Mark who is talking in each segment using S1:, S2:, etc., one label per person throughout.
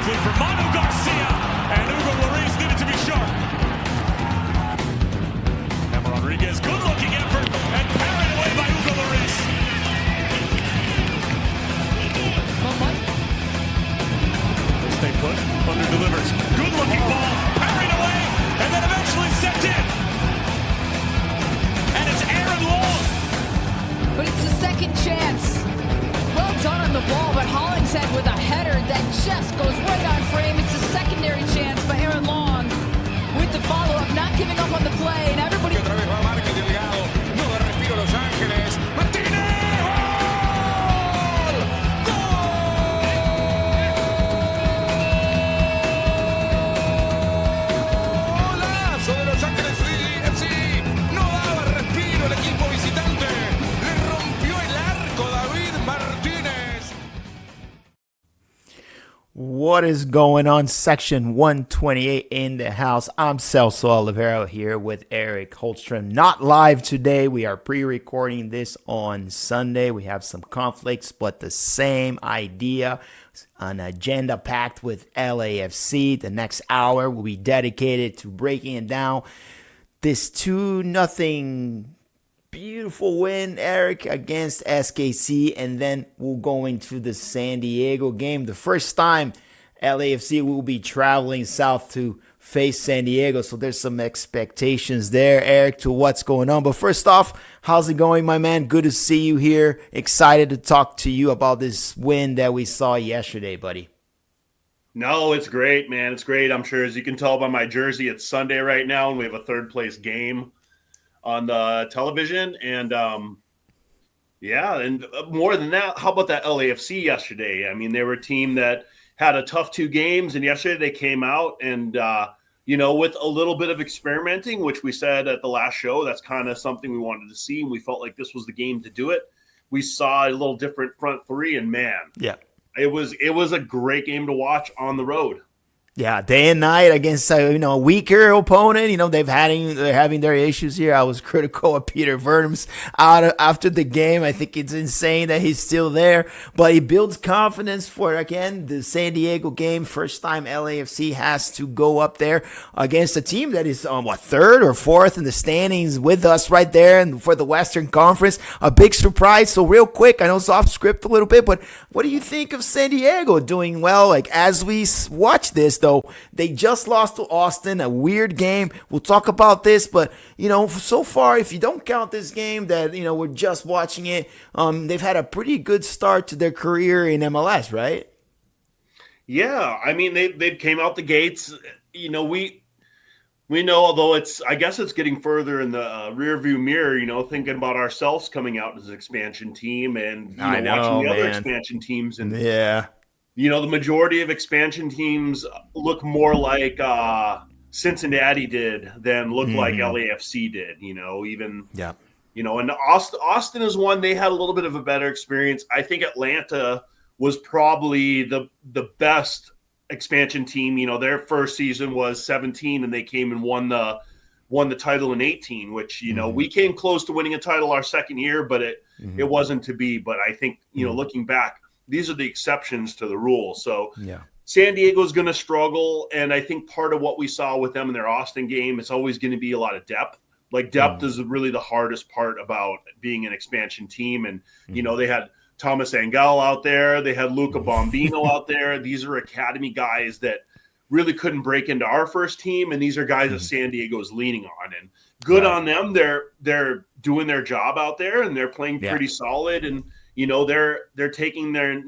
S1: quickly for Manu Garcia, and Lloris needed to be sharp. Emma Rodriguez, good-looking effort, and carried away by Lloris. Stay put, under-delivers, good-looking ball, carried away, and then eventually sent in. And it's Aaron Long.
S2: But it's a second chance. Well done on the ball, but Hollingshead with a header that just goes right on frame. It's a secondary chance by Aaron Long with the follow-up, not giving up on the play, and everybody...
S3: Otra vez va Marca Delgado, no da respiro Los Ángeles. Martínez, ¡gol! ¡Golazo de Los Ángeles FC! No daba respiro el equipo visitante. Le rompió el arco David Martínez.
S4: What is going on? Section 128 in the house. I'm Celso Oliveira here with Erik Hultstrom. Not live today. We are pre-recording this on Sunday. We have some conflicts, but the same idea. An agenda packed with LAFC. The next hour will be dedicated to breaking it down. This 2-0 beautiful win, Erik, against SKC, and then we'll go into the San Diego game. The first time LAFC will be traveling south to face San Diego, so there's some expectations there, Erik, to what's going on. But first off, how's it going, my man? Good to see you here. Excited to talk to you about this win that we saw yesterday, buddy.
S5: No, it's great, man. It's great. I'm sure, as you can tell by my jersey, it's Sunday right now, and we have a third-place game on the television. And yeah, and more than that, how about that LAFC yesterday? I mean, they were a team that had a tough 2 games, and yesterday they came out and with a little bit of experimenting, which we said at the last show, that's kind of something we wanted to see, and we felt like this was the game to do it. We saw a little different front three, and man,
S4: yeah,
S5: it was a great game to watch on the road.
S4: Yeah, day and night against a weaker opponent. They're having their issues here. I was critical of Peter Verdum's after the game. I think it's insane that he's still there, but he builds confidence for, again, the San Diego game. First time LAFC has to go up there against a team that is third or fourth in the standings with us right there, and for the Western Conference, a big surprise. So real quick, I know it's off script a little bit, but what do you think of San Diego doing well? Like, as we watch this, though, they just lost to Austin, a weird game. We'll talk about this, but so far, if you don't count this game that we're just watching it, they've had a pretty good start to their career in MLS, right?
S5: Yeah, I mean they came out the gates. We know, although I guess it's getting further in the rearview mirror. Thinking about ourselves coming out as an expansion team, and watching the other expansion teams, and
S4: yeah.
S5: The majority of expansion teams look more like Cincinnati did than look like LAFC did, and Austin is one. They had a little bit of a better experience. I think Atlanta was probably the best expansion team. Their first season was 17, and they came and won the title in 18, which, we came close to winning a title our second year, but it wasn't to be. But I think, looking back, these are the exceptions to the rule. So
S4: yeah.
S5: San Diego is going to struggle, and I think part of what we saw with them in their Austin game, it's always going to be a lot of depth. Like, depth is really the hardest part about being an expansion team. And, they had Thomas Angel out there. They had Luca Bombino out there. These are academy guys that really couldn't break into our first team, and these are guys that San Diego is leaning on. And good on them. They're doing their job out there, and they're playing pretty solid, and they're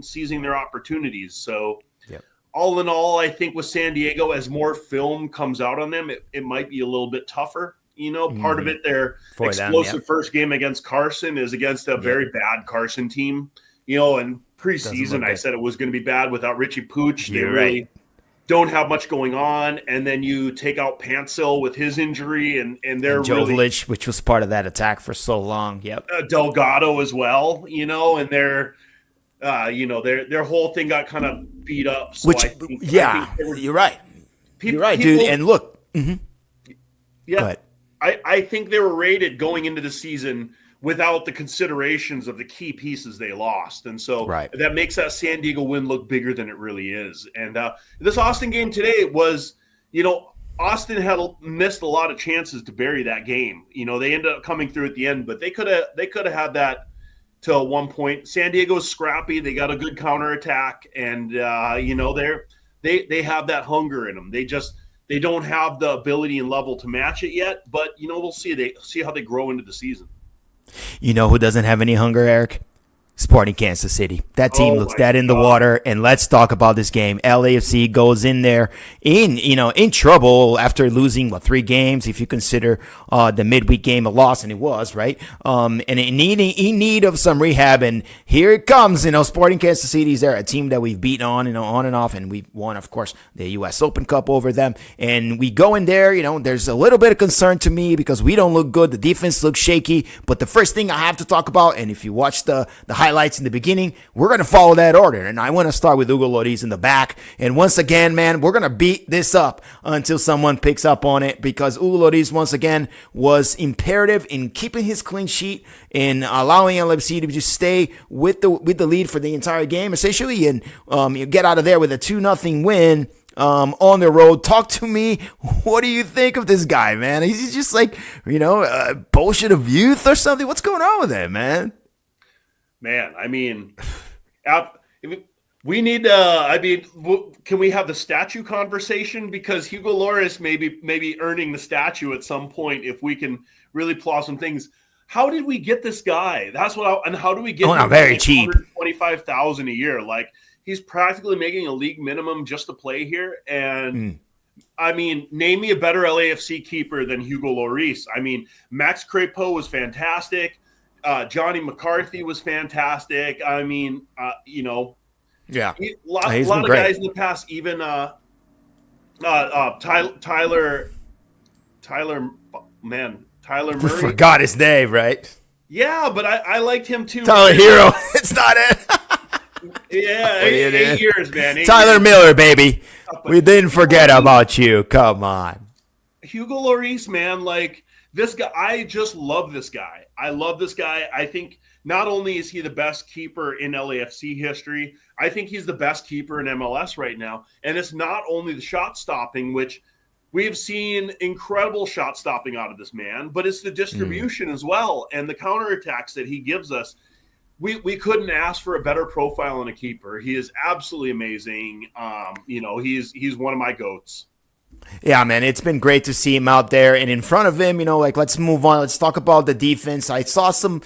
S5: seizing their opportunities. So all in all, I think with San Diego, as more film comes out on them, it might be a little bit tougher. Part of it, their explosive first game against Carson is against a very bad Carson team. And preseason, I said it was going to be bad without Richie Pooch. They really don't have much going on. And then you take out Pansil with his injury, and they're
S4: Jovic, which was part of that attack for so long. Yep.
S5: Delgado as well, and their whole thing got kind of beat up. So
S4: you're right. You're right, dude. And look.
S5: Yeah. I think they were rated going into the season without the considerations of the key pieces they lost. And so that makes that San Diego win look bigger than it really is. And this Austin game today was, Austin had missed a lot of chances to bury that game. They ended up coming through at the end, but they could have had that till one point. San Diego's scrappy. They got a good counterattack, and they have that hunger in them. They don't have the ability and level to match it yet, but we'll see. See how they grow into the season.
S4: You know who doesn't have any hunger, Eric? Sporting Kansas City. That team looks dead in the water. And let's talk about this game. LAFC goes in there in trouble after losing 3 games, if you consider the midweek game a loss, and it was, right? And in need of some rehab. And here it comes. Sporting Kansas City is there, a team that we've beaten on and off, and we've won, of course, the U.S. Open Cup over them. And we go in there. There's a little bit of concern to me because we don't look good. The defense looks shaky. But the first thing I have to talk about, and if you watch the highlights in the beginning, we're going to follow that order. And I want to start with Hugo Lloris in the back. And once again, man, we're going to beat this up until someone picks up on it, because Hugo Lloris, once again, was imperative in keeping his clean sheet and allowing LAFC to just stay with the lead for the entire game, essentially, and you get out of there with a 2-0 win on the road. Talk to me. What do you think of this guy, man? He's just like, bullshit of youth or something. What's going on with him, man?
S5: Man, I mean, we need can we have the statue conversation? Because Hugo Lloris maybe earning the statue at some point if we can really plot some things. How did we get this guy? And how do we get him
S4: very cheap?
S5: $125,000 a year. Like, he's practically making a league minimum just to play here. And I mean, name me a better LAFC keeper than Hugo Lloris. I mean, Max Crepeau was fantastic. Johnny McCarthy was fantastic. I mean,
S4: yeah,
S5: a lot of guys in the past, even Tyler Murray.
S4: Forgot his name, right?
S5: Yeah, but I liked him too.
S4: Tyler Hero. It's not it.
S5: Yeah, 8 years, man.
S4: Tyler Miller, baby. We didn't forget about you. Come on.
S5: Hugo Lloris, man, like, this guy, I just love this guy. I love this guy. I think not only is he the best keeper in LAFC history, I think he's the best keeper in MLS right now. And it's not only the shot stopping, which we've seen incredible shot stopping out of this man, but it's the distribution as well and the counterattacks that he gives us. We couldn't ask for a better profile in a keeper. He is absolutely amazing. He's one of my GOATs.
S4: Yeah, man, it's been great to see him out there. And in front of him, let's move on. Let's talk about the defense. I saw some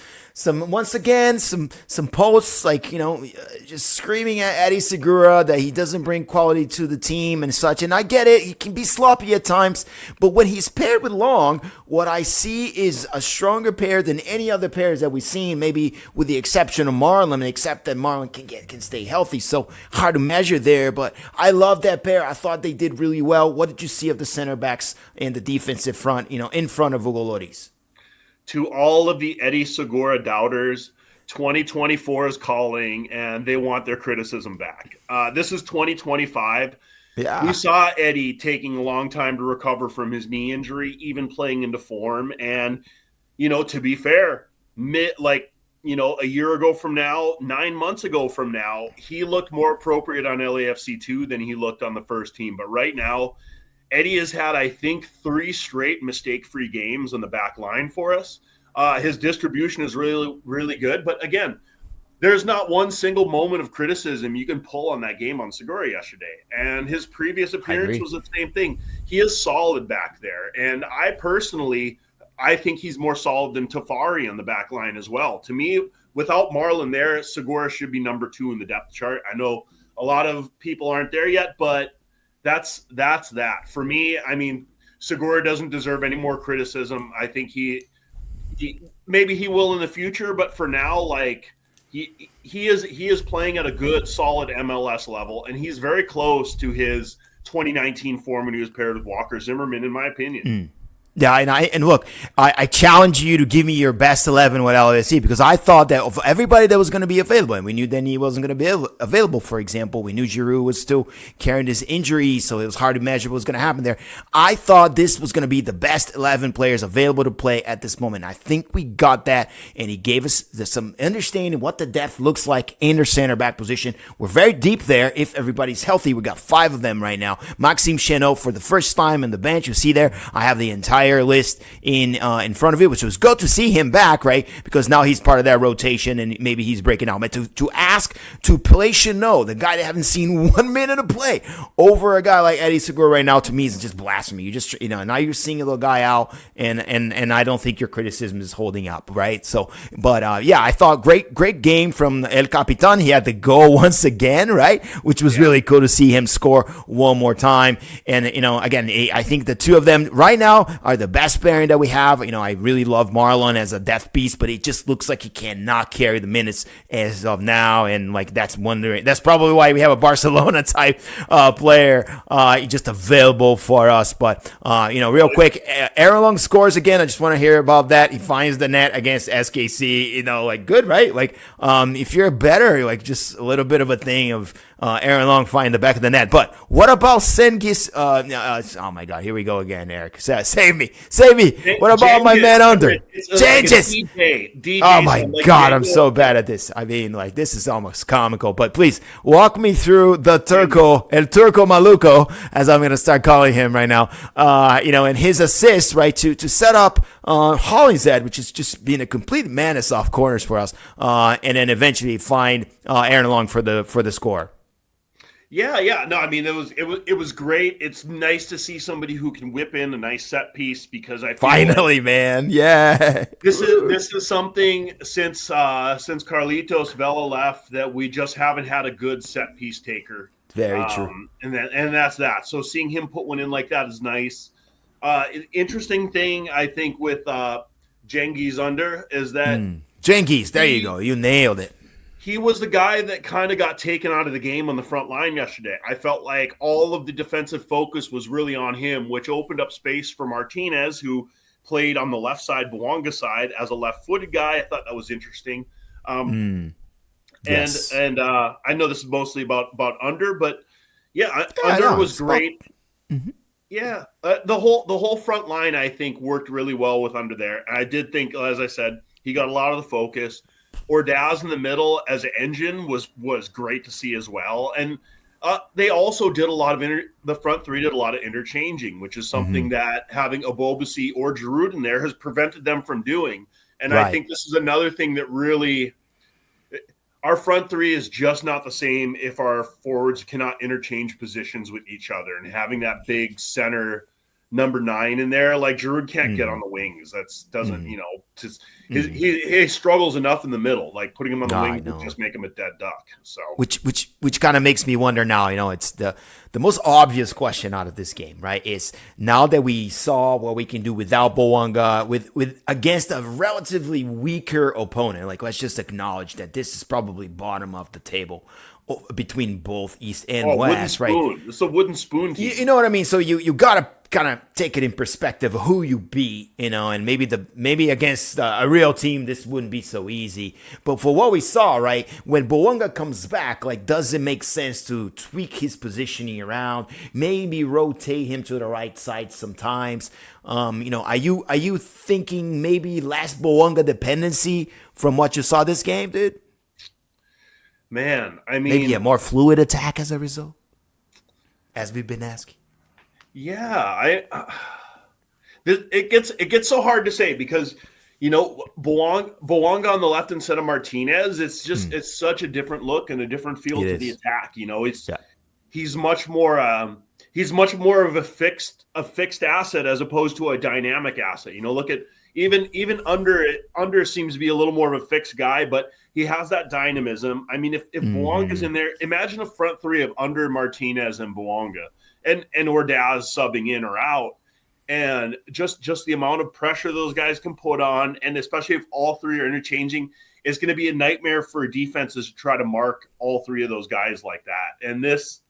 S4: once again, some posts, just screaming at Eddie Segura that he doesn't bring quality to the team and such. And I get it. He can be sloppy at times. But when he's paired with Long, what I see is a stronger pair than any other pairs that we've seen, maybe with the exception of Marlon, except that Marlon can stay healthy. So hard to measure there. But I love that pair. I thought they did really well. What did you see of the center backs and the defensive front, in front of Hugo Lloris?
S5: To all of the Eddie Segura doubters, 2024 is calling, and they want their criticism back. This is 2025.
S4: Yeah.
S5: We saw Eddie taking a long time to recover from his knee injury, even playing into form. And, to be fair, a year ago from now, 9 months ago from now, he looked more appropriate on LAFC 2 than he looked on the first team. But right now, Eddie has had, I think, 3 straight mistake-free games on the back line for us. His distribution is really, really good. But again, there's not one single moment of criticism you can pull on that game on Segura yesterday. And his previous appearance was the same thing. He is solid back there. And I think he's more solid than Tafari on the back line as well. To me, without Marlon there, Segura should be number 2 in the depth chart. I know a lot of people aren't there yet, but that's that. For me, I mean, Segura doesn't deserve any more criticism. I think he maybe he will in the future, but for now, he is playing at a good, solid MLS level, and he's very close to his 2019 form when he was paired with Walker Zimmerman, in my opinion.
S4: Yeah, and look, I challenge you to give me your best 11 with LAFC because I thought that of everybody that was going to be available, and we knew Denis wasn't going to be available, for example. We knew Giroud was still carrying his injury, so it was hard to measure what was going to happen there. I thought this was going to be the best 11 players available to play at this moment. I think we got that, and he gave us some understanding what the depth looks like in their center back position. We're very deep there if everybody's healthy. We got 5 of them right now. Maxime Chenot for the first time on the bench. You see there, I have the entire list in front of it, which was good to see him back, right? Because now he's part of that rotation and maybe he's breaking out. But to ask to play Chenot, the guy that haven't seen 1 minute of play, over a guy like Eddie Segura right now, to me is just blasphemy. You just, now you're seeing a little guy out, and I don't think your criticism is holding up, right? So, but yeah, I thought great game from El Capitan. He had the goal once again, right? Which was really cool to see him score one more time. And again, I think the two of them right now are the best pairing that we have. I really love Marlon as a death piece, but it just looks like he cannot carry the minutes as of now, and that's probably why we have a Barcelona type player just available for us. But real quick, Aaron Long scores again. I just want to hear about that. He finds the net against SKC. Good, right? If you're better, just a little bit of a thing of Aaron Long finding the back of the net. But what about Cengiz? Oh my God, here we go again, Eric. Save me. What about my man under? Cengiz.
S5: DJ.
S4: Oh my God, I'm so bad at this. I mean, this is almost comical. But please walk me through the El Turco Maluco, as I'm going to start calling him right now. And his assist, right, to set up Hollingshead, which is just being a complete menace off corners for us, and then eventually find Aaron Long for the score.
S5: Yeah. No, I mean, it was great. It's nice to see somebody who can whip in a nice set piece because I feel
S4: finally, man, yeah.
S5: This is something since Carlitos Vela left that we just haven't had a good set piece taker.
S4: Very true.
S5: And that's that. So seeing him put one in like that is nice. Interesting thing I think with Cengiz Ünder is that
S4: Cengiz, there you go. You nailed it.
S5: He was the guy that kind of got taken out of the game on the front line yesterday. I felt like all of the defensive focus was really on him, which opened up space for Martinez, who played on the left side, Bouanga side, as a left-footed guy. I thought that was interesting.
S4: Yes.
S5: And I know this is mostly about Ünder, but Ünder was great. Yeah, the whole front line I think worked really well with Ünder there. And I did think, as I said, he got a lot of the focus. Ordaz in the middle as an engine was great to see as well. And they also did a lot of the front three did a lot of interchanging, which is something that having Obobisi or Giroud in there has prevented them from doing. And I think this is another thing that really our front three is just not the same if our forwards cannot interchange positions with each other. And having that big center number 9 in there, like Giroud can't get on the wings. That's doesn't he struggles enough in the middle. Like putting him on the wing would just make him a dead duck. So
S4: which kind of makes me wonder now. It's the most obvious question out of this game, right? Is now that we saw what we can do without Bouanga, with against a relatively weaker opponent. Let's just acknowledge that this is probably bottom of the table between both East and West, right?
S5: It's a wooden spoon team.
S4: You know what I mean? So you gotta kind of take it in perspective of who you beat, and maybe against a real team this wouldn't be so easy. But for what we saw, right, when Bouanga comes back, does it make sense to tweak his positioning around, maybe rotate him to the right side sometimes? Are you thinking maybe less Bouanga dependency from what you saw this game, dude?
S5: Man, I mean,
S4: maybe a more fluid attack as a result, as we've been asking.
S5: Yeah, it gets so hard to say because Bouanga on the left instead of Martinez. It's just it's such a different look and a different feel to the attack. He's much more of a fixed asset as opposed to a dynamic asset. Look at even Ünder seems to be a little more of a fixed guy, but he has that dynamism. I mean, if Bouanga's in there, imagine a front three of Ünder, Martinez, and Bouanga. And Ordaz subbing in or out, and just the amount of pressure those guys can put on, and especially if all three are interchanging, is going to be a nightmare for defenses to try to mark all three of those guys like that. And this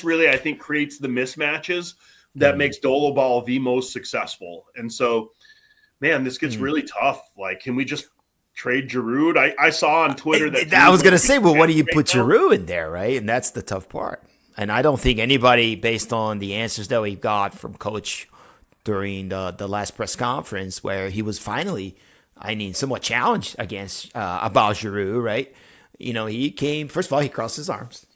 S5: really, I think, creates the mismatches that makes Dolo Ball the most successful. And so, man, this gets really tough. Like, can we just trade Giroud? I saw on Twitter that
S4: I was going to say, well, what do you put Giroud in there, right? And that's the tough part. And I don't think anybody, based on the answers that we got from Coach during the last press conference, where he was finally, somewhat challenged against about Giroud, right? He came, first of all, he crossed his arms.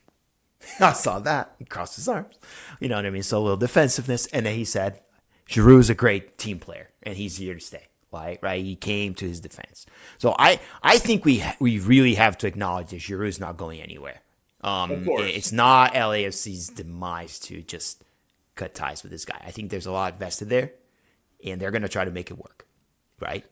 S4: I saw that. He crossed his arms. You know what I mean? So a little defensiveness. And then he said, Giroud's a great team player, and he's here to stay. Right? He came to his defense. So I think we really have to acknowledge that Giroud's not going anywhere.
S5: Of course.
S4: It's not LAFC's demise to just cut ties with this guy. I think there's a lot vested there, and they're going to try to make it work, right?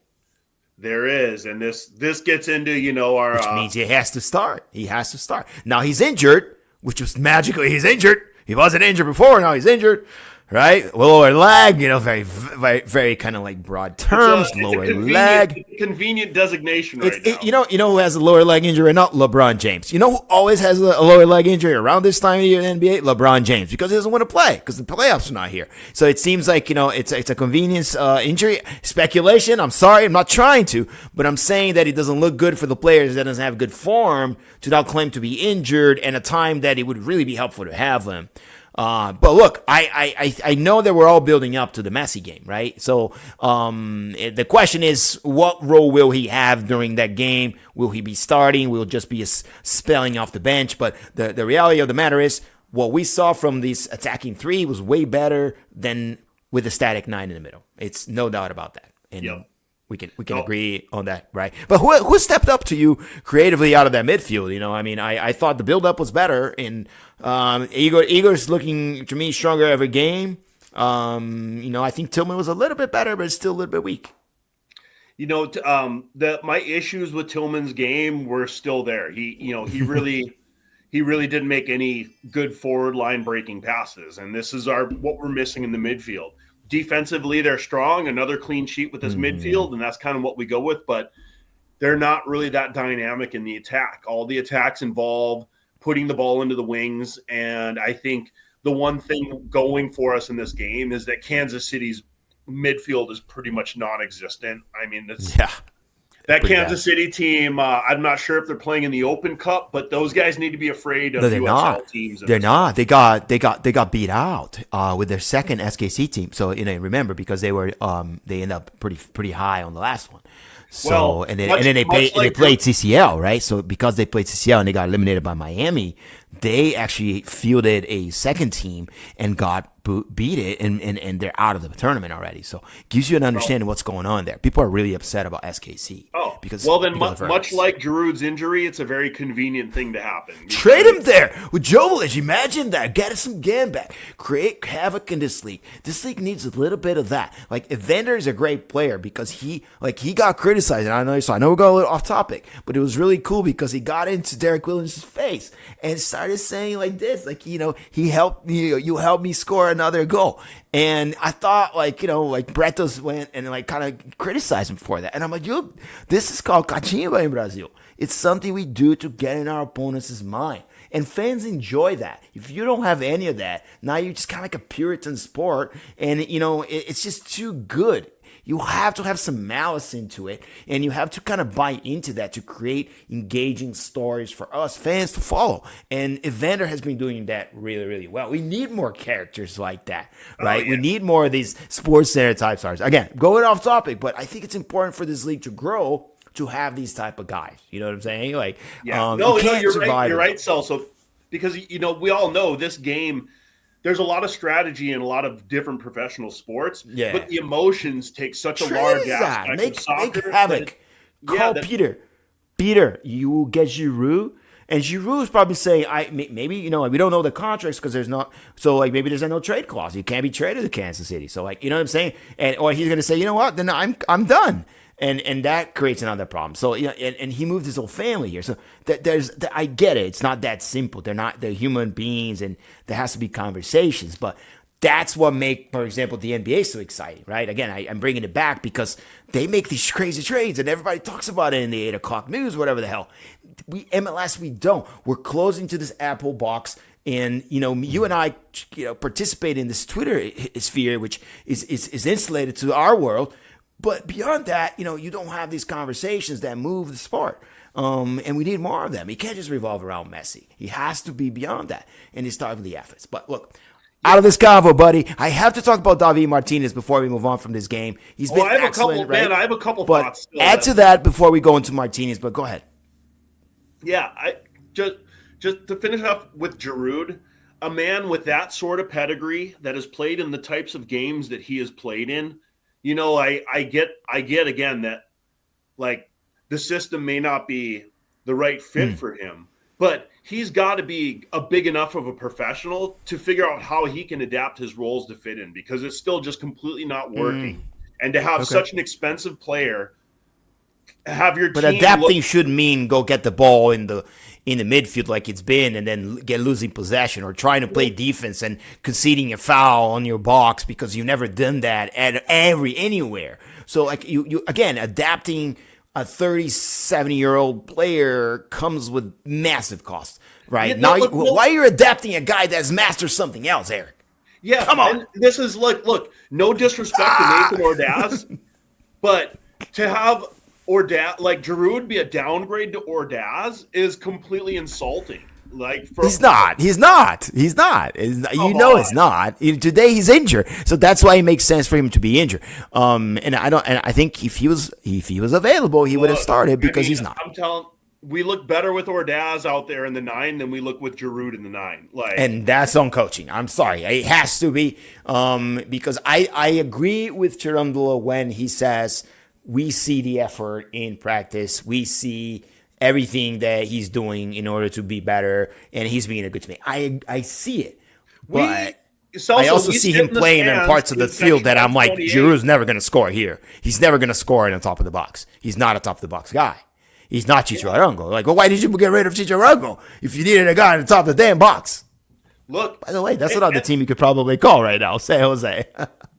S5: There is, and this gets into our
S4: which means he has to start. He has to start. Now he's injured, which was magically he's injured. He wasn't injured before. Now he's injured, right? Lower leg, very, very, very kind of like broad terms. Lower leg.
S5: Convenient designation right now.
S4: You know who has a lower leg injury? Not LeBron James. You know who always has a lower leg injury around this time of the year in the NBA? LeBron James, because he doesn't want to play because the playoffs are not here. So it seems like it's a convenience injury. Speculation. I'm sorry, I'm not trying to, but I'm saying that it doesn't look good for the players that doesn't have good form to now claim to be injured and a time that it would really be helpful to have them. But look, I know that we're all building up to the Messi game, right? So the question is, what role will he have during that game? Will he be starting? Will it just be spelling off the bench? But the reality of the matter is, what we saw from this attacking three was way better than with a static 9 in the middle. It's no doubt about that. And
S5: Yep.
S4: we can agree on that, right? But who stepped up to you creatively out of that midfield? I thought the build-up was better, and Igor's looking to me stronger every game. I think Tillman was a little bit better, but still a little bit weak.
S5: My issues with Tillman's game were still there. He really didn't make any good forward line breaking passes, and this is what we're missing in the midfield. Defensively, they're strong. Another clean sheet with this midfield, and that's kind of what we go with. But they're not really that dynamic in the attack. All the attacks involve putting the ball into the wings, and I think the one thing going for us in this game is that Kansas City's midfield is pretty much non-existent. I mean, that Kansas City team, I'm not sure if they're playing in the Open Cup, but those guys need to be afraid of USL teams.
S4: They're not. They got beat out with their second SKC team. So remember, because they ended up pretty high on the last one. So and then they played CCL, right? So because they played CCL and they got eliminated by Miami, they actually fielded a second team and got beat it, and they're out of the tournament already. So it gives you an understanding of what's going on there. People are really upset about SKC. Because
S5: much like Giroud's injury, it's a very convenient thing to happen.
S4: Trade him there with Jovic. Imagine that. Get some game back. Create havoc in this league. This league needs a little bit of that. Like, Evander is a great player because he got criticized. And I know we're going a little off topic, but it was really cool because he got into Derek Williams' face and started saying like this, like, he helped me, you helped me score another goal. And I thought, Bretos went and kind of criticized him for that. And I'm like, this is called cachimba in Brazil. It's something we do to get in our opponent's mind. And fans enjoy that. If you don't have any of that, now you're just kind of like a Puritan sport. And, it's just too good. You have to have some malice into it, and you have to kind of buy into that to create engaging stories for us fans to follow. And Evander has been doing that really, really well. We need more characters like that, right? We need more of these Sports Center type stars. Again, going off topic, but I think it's important for this league to grow to have these type of guys. You know what I'm saying?
S5: You're right. You're right, Celso, because we all know this game. There's a lot of strategy in a lot of different professional sports, but the emotions take such a large aspect of soccer.
S4: Make havoc. Call Peter, you will get Giroud. And Giroud is probably saying, maybe, we don't know the contracts because there's not, so maybe there's no trade clause. You can't be traded to Kansas City. So you know what I'm saying? Or he's going to say, you know what, then I'm done. And that creates another problem. So and he moved his whole family here. So I get it. It's not that simple. They're human beings, and there has to be conversations. But that's what make, for example, the NBA so exciting, right? Again, I'm bringing it back because they make these crazy trades, and everybody talks about it in the 8 o'clock news, whatever the hell. MLS, we don't. We're closing to this Apple box. And, you and I, participate in this Twitter sphere, which is insulated to our world. But beyond that, you don't have these conversations that move the sport. And we need more of them. He can't just revolve around Messi. He has to be beyond that. And he starts with the efforts. But look, out of this convo, buddy, I have to talk about David Martínez before we move on from this game. He's been excellent, right?
S5: I have a couple
S4: but
S5: thoughts.
S4: Add to that before we go into Martínez, but go ahead.
S5: Yeah, I just to finish up with Giroud, a man with that sort of pedigree that has played in the types of games that he has played in. I get again that like the system may not be the right fit for him, but he's got to be a big enough of a professional to figure out how he can adapt his roles to fit in, because it's still just completely not working. And to have such an expensive player have your
S4: but
S5: team
S4: adapting should mean go get the ball in the midfield like it's been, and then get losing possession, or trying to play defense and conceding a foul on your box because you've never done that at anywhere. So like you again, adapting a 37-year-old player comes with massive costs, right? Why you're adapting a guy that's mastered something else, Erik?
S5: Yeah,
S4: come on.
S5: And this is look, no disrespect to Nathan Ordaz, but to have Ordaz, like Giroud, be a downgrade to Ordaz is completely insulting. He's not. It's not. Today he's injured, so that's why it makes sense for him to be injured. And I think if he was available, he would have started, because he's not. I'm telling. We look better with Ordaz out there in the 9 than we look with Giroud in the 9.
S4: And that's on coaching. I'm sorry. It has to be, because I agree with Cherundolo when he says we see the effort in practice. We see everything that he's doing in order to be better, and he's being a good teammate. I see it. But I also see him playing in parts of the field that I'm like, Giroud's never going to score here. He's never going to score in the top of the box. He's not a top of the box guy. He's not Chicho Arango. Well, why did you get rid of Chicho Arango if you needed a guy on the top of the damn box?
S5: Look,
S4: by the way, that's another team you could probably call right now, San Jose.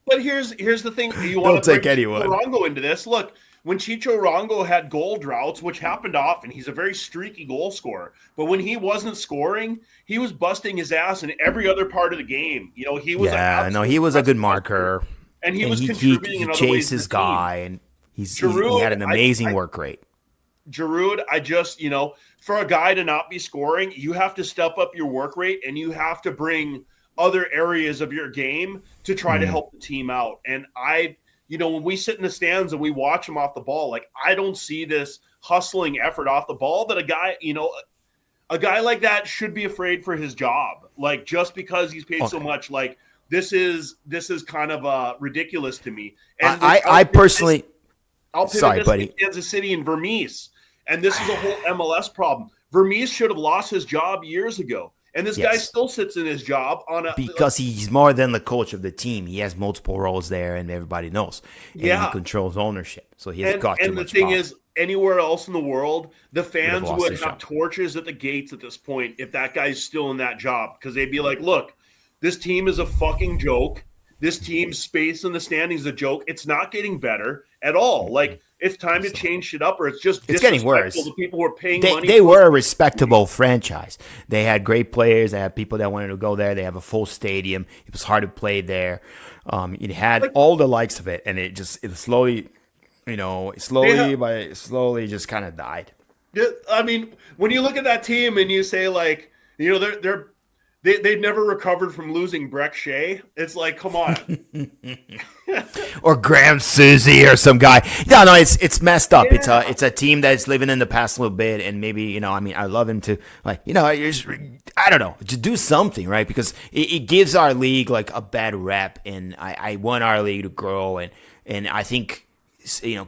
S5: But here's the thing: you want to take anyone Arango into this. Look, when Chicho Arango had goal droughts, which happened often, he's a very streaky goal scorer. But when he wasn't scoring, he was busting his ass in every other part of the game. He was
S4: he was a good marker,
S5: and he was contributing. He
S4: chased his guy, and he had an amazing work rate.
S5: Giroud, for a guy to not be scoring, you have to step up your work rate, and you have to bring other areas of your game to try to help the team out. And when we sit in the stands and we watch him off the ball, I don't see this hustling effort off the ball that a guy like that should be afraid for his job. Just because he's paid so much, this is kind of ridiculous to me. And
S4: I personally,
S5: I'll pivot this to Kansas City and Vermees. And this is a whole MLS problem. Vermees should have lost his job years ago. And this guy still sits in his job
S4: because he's more than the coach of the team. He has multiple roles there, and everybody knows. And he controls ownership. So he has got too much power. And the thing is,
S5: anywhere else in the world, the fans would have torches at the gates at this point if that guy's still in that job. Because they'd be like, look, this team is a fucking joke. This team's space in the standings is a joke. It's not getting better at all. It's time to change shit up, or it's
S4: getting worse.
S5: The people who are paying money.
S4: They were a respectable franchise. They had great players. They had people that wanted to go there. They have a full stadium. It was hard to play there. It had all the likes of it, and it slowly just kind of died.
S5: I mean, when you look at that team and you say they've never recovered from losing Breck Shea. It's come on.
S4: Or Graham Susie or some guy. No, it's messed up. Yeah. It's a team that's living in the past a little bit, and maybe, I love him to, I don't know, to do something, right? Because it gives our league a bad rep, and I want our league to grow, and I think,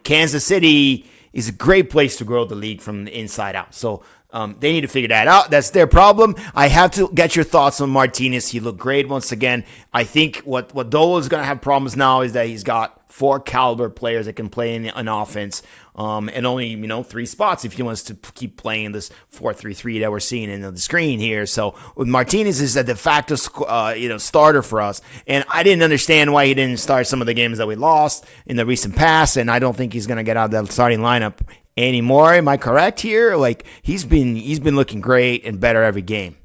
S4: Kansas City is a great place to grow the league from the inside out. So they need to figure that out. That's their problem. I have to get your thoughts on Martínez. He looked great once again. I think what Dolo is going to have problems now is that he's got 4 caliber players that can play in an offense, and only 3 spots if he wants to keep playing this 4-3-3 that we're seeing in the screen here. So with Martínez is a de facto starter for us, and I didn't understand why he didn't start some of the games that we lost in the recent past, and I don't think he's going to get out of the starting lineup anymore. Am I correct here? Like he's been looking great and better every game.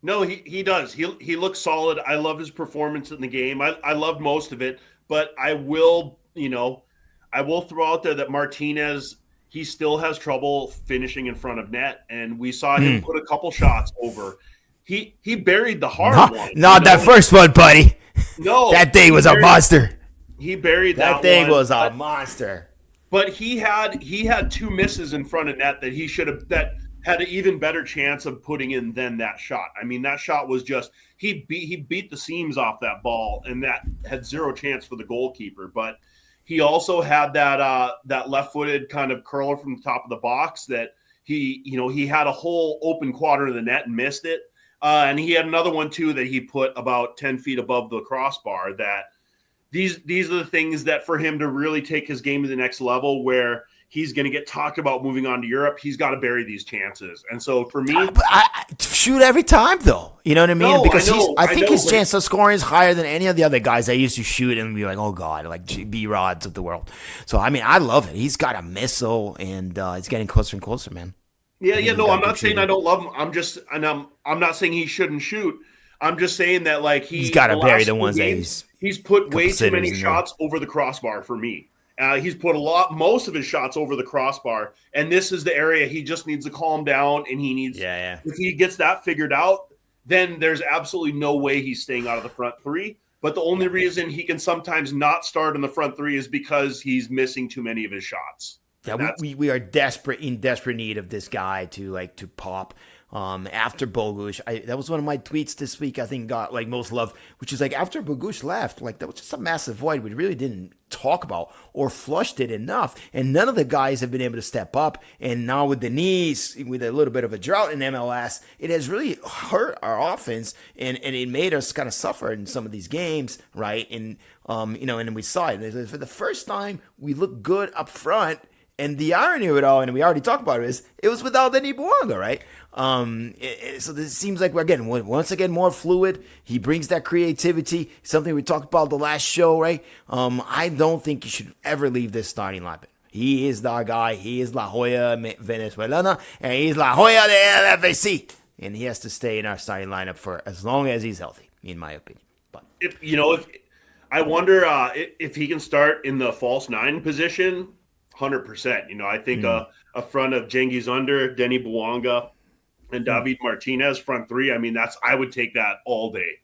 S5: No, he does. He looks solid. I love his performance in the game. I loved most of it, but I will throw out there that Martinez, he still has trouble finishing in front of net, and we saw him put a couple shots over. He buried the hard one.
S4: Not that first one, buddy.
S5: No,
S4: that thing was a monster.
S5: He buried that
S4: thing
S5: one,
S4: was a monster.
S5: But he had two misses in front of net that had an even better chance of putting in than that shot. I mean, that shot was just he beat the seams off that ball, and that had zero chance for the goalkeeper. But he also had that left-footed kind of curler from the top of the box that he had a whole open quadrant of the net and missed it. And he had another one too that he put about 10 feet above the crossbar. That these are the things that for him to really take his game to the next level, where he's going to get talked about moving on to Europe, he's got to bury these chances. And so for me,
S4: I shoot every time though. You know what I mean?
S5: No,
S4: because
S5: I
S4: think
S5: know,
S4: his chance of scoring is higher than any of the other guys I used to shoot and be like, oh God, like B-Rods of the world. So I mean, I love it. He's got a missile, and it's getting closer and closer, man.
S5: No, I'm not saying I don't love him. I'm not saying he shouldn't shoot. I'm just saying that like
S4: he's got to bury the ones that
S5: he's put way too many shots over the crossbar for me. He's put most of his shots over the crossbar, and this is the area he just needs to calm down, and he needs. If he gets that figured out, then there's absolutely no way he's staying out of the front three. But the only reason he can sometimes not start in the front three is because he's missing too many of his shots.
S4: Yeah, we are in desperate need of this guy to pop. After Bogusz, that was one of my tweets this week. I think got like most love, which is like after Bogusz left, like that was just a massive void we really didn't talk about or flushed it enough. And none of the guys have been able to step up. And now with the knees, with a little bit of a drought in MLS, it has really hurt our offense, and it made us kind of suffer in some of these games, right? And and we saw it for the first time. We looked good up front. And the irony of it all, and we already talked about it, is it was without Denis Bouanga, right? So this seems like we're getting once again more fluid. He brings that creativity, something we talked about the last show, right? I don't think he should ever leave this starting lineup. He is the guy. He is La Joya Venezuelana, and he's La Joya de LAFC. And he has to stay in our starting lineup for as long as he's healthy, in my opinion. But
S5: if I wonder if he can start in the false nine position. 100%. I think a front of Cengiz Ünder, Denis Bouanga, and David Martínez front three. I mean, I would take that all day.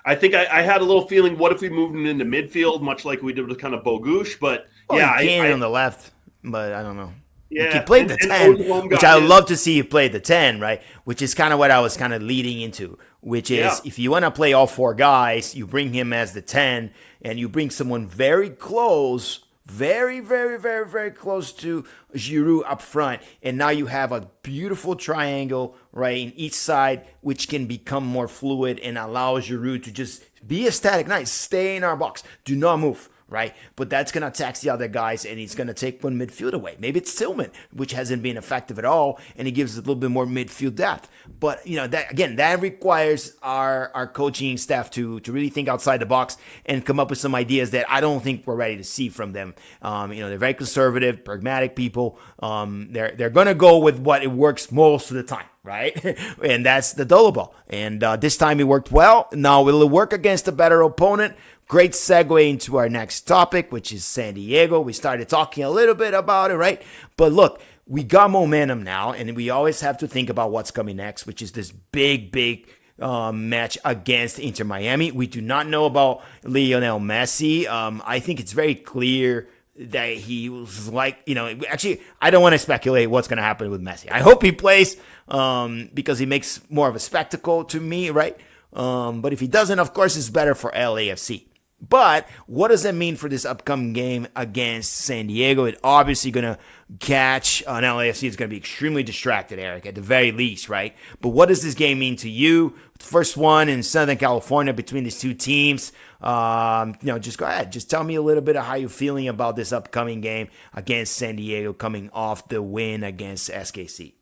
S5: I think I had a little feeling. What if we moved him into midfield, much like we did with kind of Bogusz? But
S4: he can on the left, but I don't know.
S5: Yeah,
S4: he played the 10, which I would love to see you play the 10, right? Which is kind of what I was kind of leading into, which is if you want to play all four guys, you bring him as the 10, and you bring someone very close, very, very, very, very close to Giroud up front, and now you have a beautiful triangle, right, in each side, which can become more fluid and allow Giroud to just be a static knight, stay in our box, do not move. Right, but that's going to tax the other guys, and he's going to take one midfield away. Maybe it's Tillman, which hasn't been effective at all, and he gives a little bit more midfield depth. But that requires our coaching staff to really think outside the box and come up with some ideas that I don't think we're ready to see from them. They're very conservative, pragmatic people. They're going to go with what it works most of the time. Right? And that's the Dolo ball. And this time it worked well. Now will it work against a better opponent? Great segue into our next topic, which is San Diego. We started talking a little bit about it, right? But look, we got momentum now, and we always have to think about what's coming next, which is this big match against Inter Miami. We do not know about Lionel Messi. I think it's very clear that he was actually, I don't want to speculate what's going to happen with Messi. I hope he plays because he makes more of a spectacle to me, right? But if he doesn't, of course, it's better for LAFC. But what does that mean for this upcoming game against San Diego? It's obviously going to catch an LAFC. It's going to be extremely distracted, Eric, at the very least, right? But what does this game mean to you? First one in Southern California between these two teams. Just go ahead. Just tell me a little bit of how you're feeling about this upcoming game against San Diego coming off the win against SKC.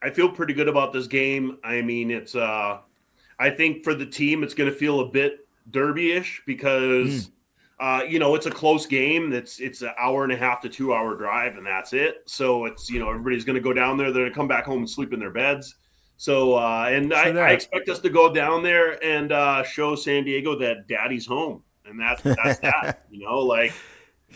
S5: I feel pretty good about this game. I mean, it's I think for the team, it's going to feel a bit derby-ish because It's a close game. It's an hour and a half to 2 hour drive, and that's it. So it's, everybody's going to go down there. They're going to come back home and sleep in their beds. So, I expect us to go down there and show San Diego that daddy's home. And that's that,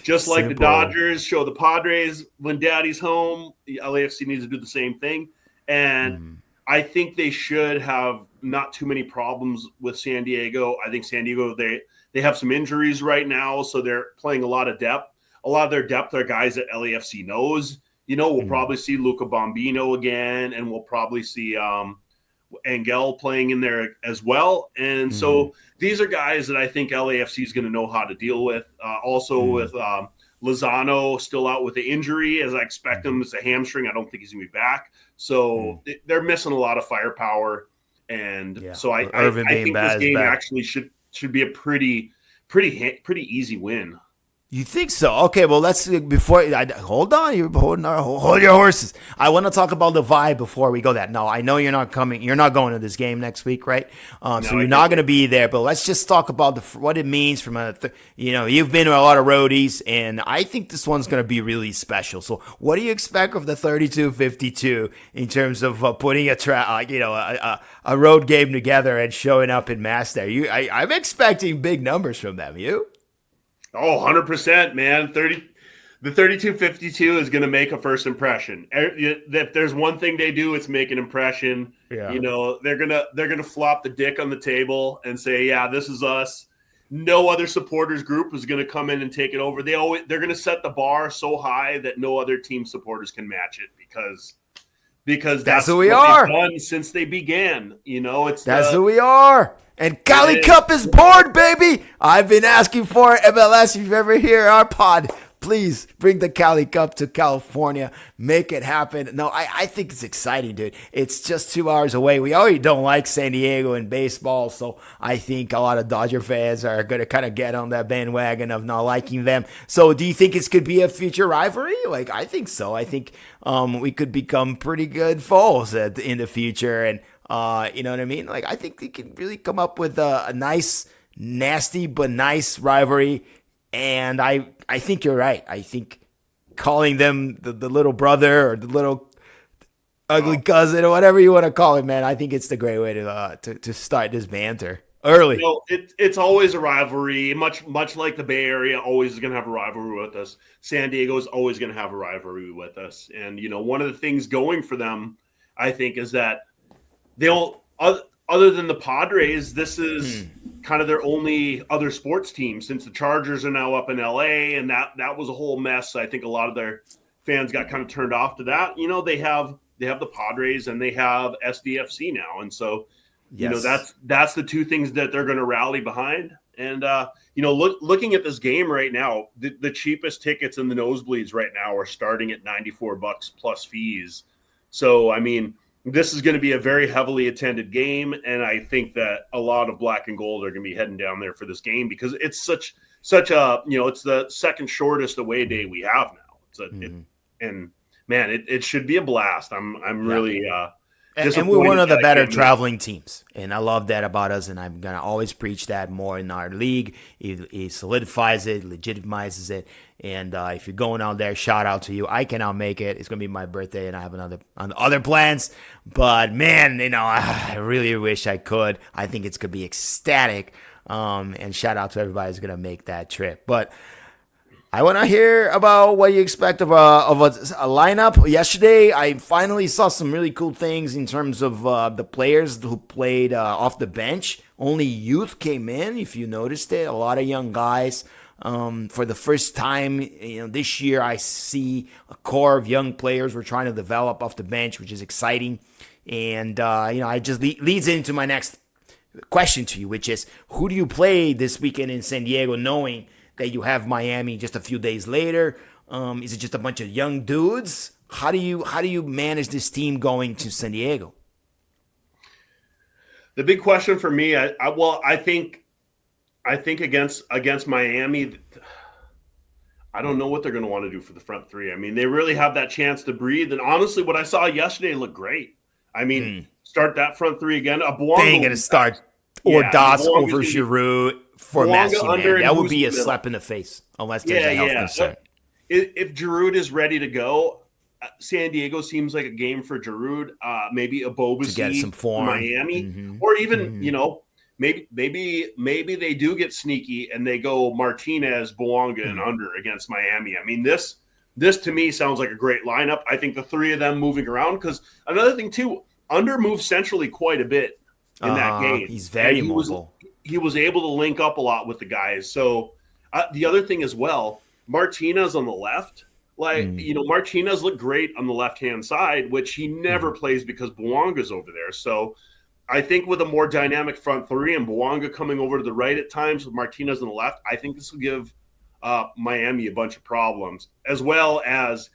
S5: just like the Dodgers show the Padres when daddy's home, the LAFC needs to do the same thing. And I think they should have not too many problems with San Diego. I think San Diego, they have some injuries right now, so they're playing a lot of depth. A lot of their depth are guys that LAFC knows. We'll probably see Luca Bombino again, and we'll probably see Angel playing in there as well. And so these are guys that I think LAFC is going to know how to deal with. Also with Lozano still out with the injury, as I expect him. It's a hamstring. I don't think he's going to be back. So they're missing a lot of firepower. And so I think this game actually should be a pretty easy win.
S4: You think so? Okay, well, let's hold on. Hold your horses. I want to talk about the vibe before we go that. No, I know you're not coming. You're not going to this game next week, right? So you're not going to be there. But let's just talk about what it means from you've been to a lot of roadies, and I think this one's going to be really special. So what do you expect of the 32-52 in terms of putting a road game together and showing up in mass there? I'm expecting big numbers from them. You?
S5: Oh, 100%, man. The 32-52 is going to make a first impression. If there's one thing they do, it's make an impression. Yeah. They're gonna flop the dick on the table and say, "Yeah, this is us." No other supporters group is going to come in and take it over. They're going to set the bar so high that no other team supporters can match it because that's
S4: who we are.
S5: They've done since they began.
S4: That's who we are. And Cali Cup is born, baby. I've been asking for MLS. If you've ever heard our pod, please bring the Cali Cup to California. Make it happen. No, I think it's exciting, dude. It's just 2 hours away. We already don't like San Diego in baseball, so I think a lot of Dodger fans are going to kind of get on that bandwagon of not liking them. So do you think it could be a future rivalry? I think so. I think we could become pretty good foes in the future, and you know what I mean? I think they can really come up with a nice, nasty, but nice rivalry. And I think you're right. I think calling them the little brother or the little ugly cousin or whatever you want to call it, man, I think it's the great way to start this banter early.
S5: It's always a rivalry, much like the Bay Area always is going to have a rivalry with us. San Diego is always going to have a rivalry with us. And, one of the things going for them, I think, is that they'll, other than the Padres, this is kind of their only other sports team since the Chargers are now up in LA, and that was a whole mess. I think a lot of their fans got kind of turned off to that. They have the Padres and they have SDFC now, and so that's the two things that they're going to rally behind. And looking at this game right now, the cheapest tickets in the nosebleeds right now are starting at $94 plus fees. So I mean, this is going to be a very heavily attended game, and I think that a lot of black and gold are going to be heading down there for this game because it's such a it's the second shortest away day we have now. It should be a blast. I'm really
S4: and we're one of the better traveling teams, and I love that about us, and I'm going to always preach that more in our league. It solidifies it, legitimizes it, and if you're going out there, shout out to you. I cannot make it. It's going to be my birthday, and I have other plans, but man, I really wish I could. I think it's going to be ecstatic, and shout out to everybody who's going to make that trip. But I want to hear about what you expect of a lineup. Yesterday, I finally saw some really cool things in terms of the players who played off the bench. Only youth came in, if you noticed it. A lot of young guys. For the first time, this year, I see a core of young players we're trying to develop off the bench, which is exciting. And I just leads into my next question to you, which is, who do you play this weekend in San Diego, knowing that you have Miami just a few days later? Is it just a bunch of young dudes? How do you manage this team going to San Diego?
S5: The big question for me, I think against Miami, I don't know what they're going to want to do for the front three. I mean, they really have that chance to breathe. And honestly, what I saw yesterday looked great. I mean, start that front three again.
S4: They ain't going to start Ordaz over Giroud. for
S5: Bouanga
S4: Messi,
S5: under
S4: man.
S5: and
S4: That would
S5: who's
S4: be
S5: in
S4: a
S5: the middle?
S4: slap in the face unless there's a health concern.
S5: If Giroud is ready to go, San Diego seems like a game for Giroud. Maybe a
S4: To get
S5: Bobasi
S4: some form.
S5: Miami, or even maybe they do get sneaky and they go Martinez, Bouanga, and under against Miami. I mean, this to me sounds like a great lineup. I think the three of them moving around, because another thing too, Under moved centrally quite a bit in that game.
S4: He's very mobile.
S5: He was able to link up a lot with the guys. So the other thing as well, Martinez on the left, Martinez looked great on the left-hand side, which he never plays because Bouanga's over there. So I think with a more dynamic front three and Bouanga coming over to the right at times with Martinez on the left, I think this will give Miami a bunch of problems, as well as,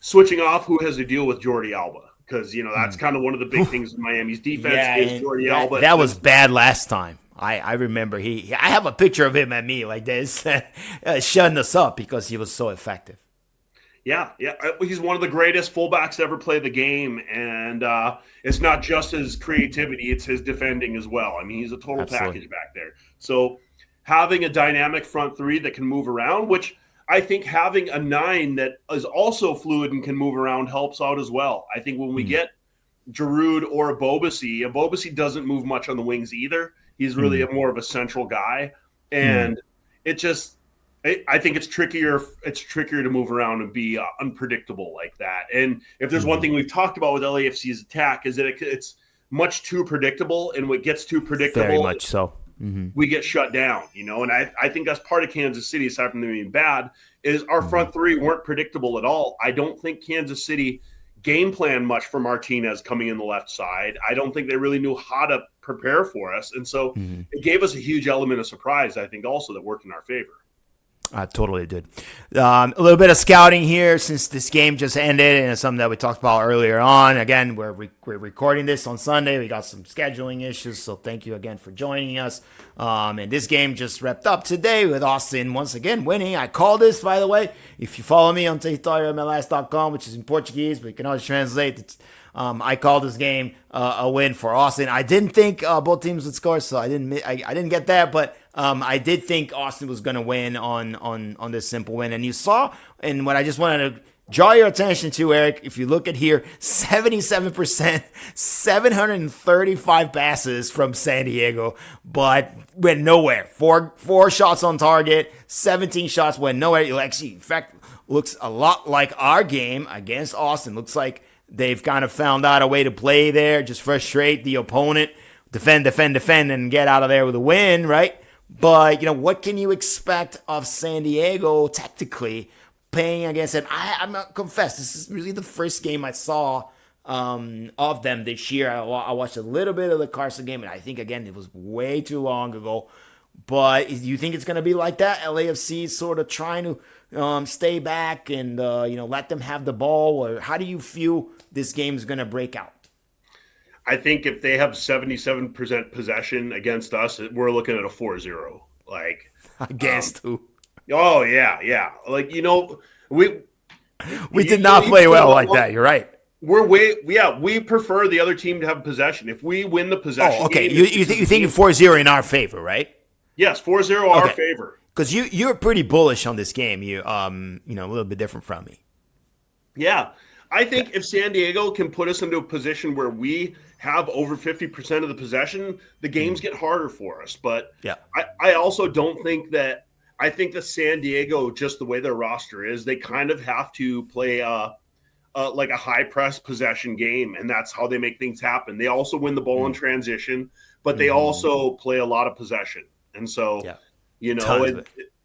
S5: switching off who has to deal with Jordi Alba. Because, that's kind of one of the big things in Miami's defense is Jordi Alba.
S4: That was bad last time. I remember I have a picture of him at me like this, shutting us up because he was so effective.
S5: Yeah. He's one of the greatest fullbacks to ever play the game. And it's not just his creativity, it's his defending as well. I mean, he's a total package back there. So having a dynamic front three that can move around, which I think having a 9 that is also fluid and can move around helps out as well. I think when we get Giroud or a Bobasi doesn't move much on the wings either. He's really more of a central guy. And I think it's trickier to move around and be unpredictable like that. And if there's one thing we've talked about with LAFC's attack is that it's much too predictable, and what gets too predictable,
S4: very much so,
S5: we get shut down, and I think that's part of Kansas City, aside from them being bad, is our front three weren't predictable at all. I don't think Kansas City game plan much for Martinez coming in the left side. I don't think they really knew how to prepare for us. And so it gave us a huge element of surprise, I think, also that worked in our favor.
S4: I totally did. A little bit of scouting here since this game just ended, and it's something that we talked about earlier on. Again, we're recording this on Sunday. We got some scheduling issues, so thank you again for joining us. And this game just wrapped up today with Austin once again winning. I call this, by the way, if you follow me on territorialmls.com, which is in Portuguese, but you can always translate it. I called this game a win for Austin. I didn't think both teams would score, so I didn't get that, but I did think Austin was going to win on this simple win. And you saw, and what I just wanted to draw your attention to, Eric, if you look at here, 77%, 735 passes from San Diego, but went nowhere. Four shots on target, 17 shots went nowhere. It actually, in fact, looks a lot like our game against Austin. Looks like they've kind of found out a way to play there, just frustrate the opponent, defend, and get out of there with a win, right? But, what can you expect of San Diego tactically playing against it? I'm not confess, this is really the first game I saw of them this year. I watched a little bit of the Carson game, and I think, again, it was way too long ago. But do you think it's going to be like that? LAFC sort of trying to stay back and, let them have the ball? Or how do you feel this game is going to break out?
S5: I think if they have 77% possession against us, we're looking at a 4-0.
S4: Against who?
S5: Oh, yeah. We
S4: did not play well like that. You're right.
S5: We prefer the other team to have possession. If we win the possession,
S4: okay. You think 4-0 in our favor, right?
S5: Yes, 4-0 our favor.
S4: Because you're pretty bullish on this game. You a little bit different from me. Yeah.
S5: I think if San Diego can put us into a position where we have over 50% of the possession, the games get harder for us. But I also don't think that – I think that San Diego, just the way their roster is, they kind of have to play like a high-press possession game, and that's how they make things happen. They also win the ball in transition, but they also play a lot of possession. And so,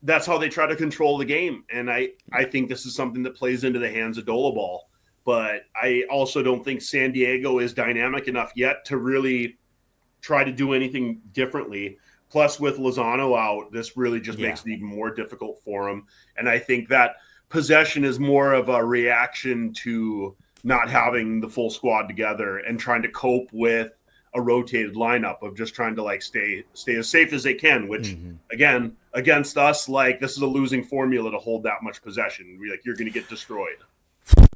S5: that's how they try to control the game. And I think this is something that plays into the hands of Dola Ball. But I also don't think San Diego is dynamic enough yet to really try to do anything differently. Plus, with Lozano out, this really just makes it even more difficult for him. And I think that possession is more of a reaction to not having the full squad together and trying to cope with a rotated lineup of just trying to stay as safe as they can, which again, against us, this is a losing formula to hold that much possession. You're going to get destroyed.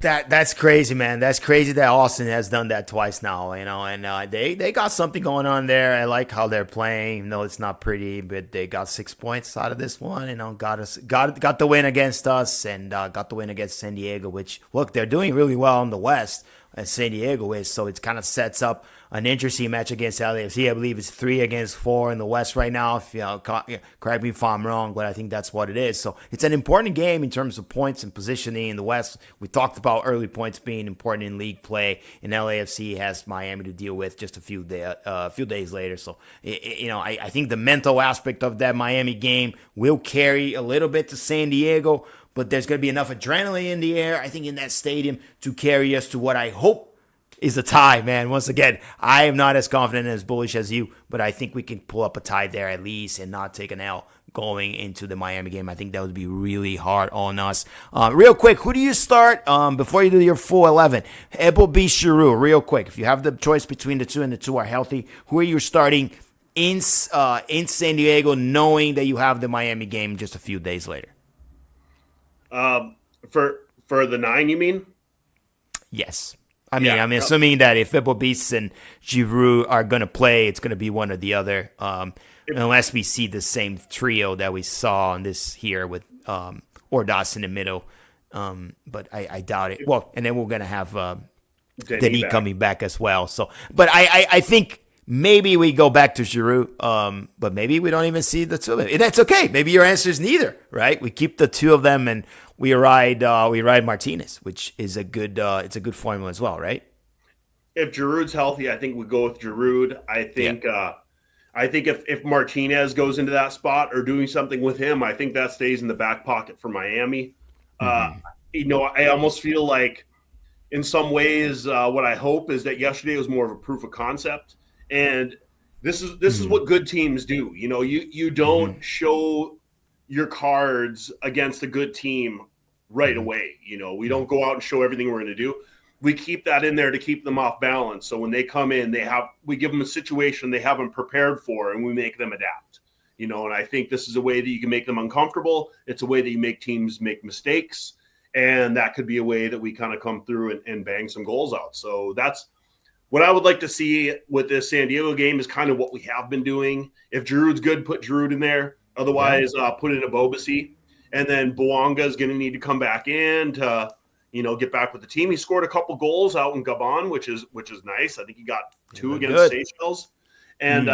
S4: That's crazy, man. That's crazy that Austin has done that twice now, and they got something going on there. I like how they're playing. No, it's not pretty, but they got 6 points out of this one. Got the win against us, and got the win against San Diego. Which, look, they're doing really well in the West, as San Diego is. So it kind of sets up an interesting match against LAFC. I believe it's 3-4 in the West right now. Correct me if I'm wrong, but I think that's what it is. So it's an important game in terms of points and positioning in the West. We talked about early points being important in league play, and LAFC has Miami to deal with just a few days later. So I think the mental aspect of that Miami game will carry a little bit to San Diego, but there's going to be enough adrenaline in the air, I think, in that stadium to carry us to what I hope is a tie, man. Once again, I am not as confident and as bullish as you, but I think we can pull up a tie there at least and not take an L going into the Miami game. I think that would be really hard on us. Real quick, who do you start before you do your full 11? Ebo B. Giroud, real quick. If you have the choice between the two and the two are healthy, who are you starting in San Diego knowing that you have the Miami game just a few days later?
S5: For the 9, you mean?
S4: Yes. I'm assuming that if Ebo Beast and Giroud are going to play, it's going to be one or the other, unless we see the same trio that we saw on this here with Ordaz in the middle. But I doubt it. Well, and then we're going to have Denis coming back as well. So, but I think maybe we go back to Giroud, but maybe we don't even see the two of them. And that's okay. Maybe your answer is neither, right? We keep the two of them and we ride Martinez, which is a good formula as well, right?
S5: If Giroud's healthy, I think we go with Giroud. I think if Martinez goes into that spot or doing something with him, I think that stays in the back pocket for Miami. I almost feel like in some ways what I hope is that yesterday was more of a proof of concept. And this is what good teams do. You don't show your cards against a good team right away. We don't go out and show everything we're going to do. We keep that in there to keep them off balance. So when they come in, we give them a situation they haven't prepared for, and we make them adapt. And I think this is a way that you can make them uncomfortable. It's a way that you make teams make mistakes, and that could be a way that we kind of come through and bang some goals out. So that's what I would like to see with this San Diego game, is kind of what we have been doing. If Giroud's good, put Giroud in there. Otherwise, put in a Bobasi. And then Bouanga is going to need to come back in to, get back with the team. He scored a couple goals out in Gabon, which is nice. I think he got 2 against Seychelles. And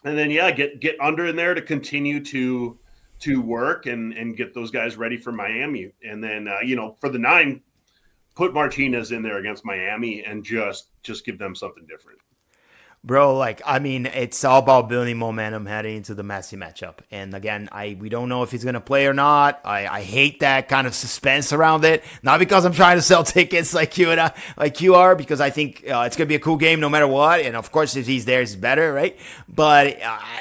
S5: then get Under in there to continue to work and get those guys ready for Miami. And then for the 9, put Martinez in there against Miami and just give them something different.
S4: Bro, it's all about building momentum heading into the Messi matchup. And again, we don't know if he's going to play or not. I hate that kind of suspense around it. Not because I'm trying to sell tickets like you are, because I think it's going to be a cool game no matter what. And of course, if he's there, it's better, right? But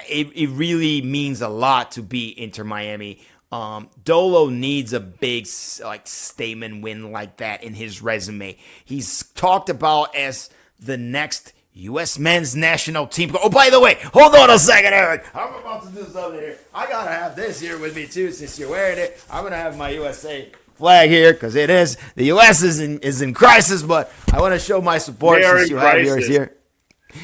S4: it really means a lot to be Inter Miami. Dolo needs a big statement win like that in his resume. He's talked about as the next U.S. men's national team. Oh, by the way, hold on a second, Eric. I'm about to do something here. I got to have this here with me, too, since you're wearing it. I'm going to have my USA flag here because it is. The U.S. is in crisis, but I want to show my support since you have yours here.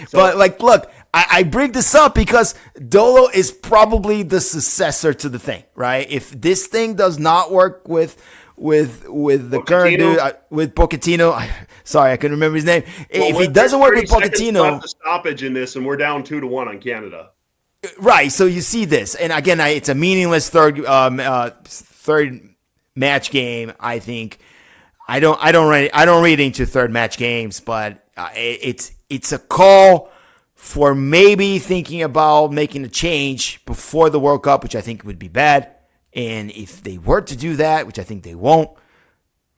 S4: So, but, look, I bring this up because Dolo is probably the successor to the thing, right? If this thing does not work with the current dude, with Pochettino, sorry, I couldn't remember his name. If he doesn't work with Pochettino,
S5: the stoppage in this, and we're down 2-1 on Canada.
S4: Right. So you see this, and again, it's a meaningless third match game. I think I don't read into third match games, but it's a call for maybe thinking about making a change before the World Cup, which I think would be bad. And if they were to do that, which I think they won't,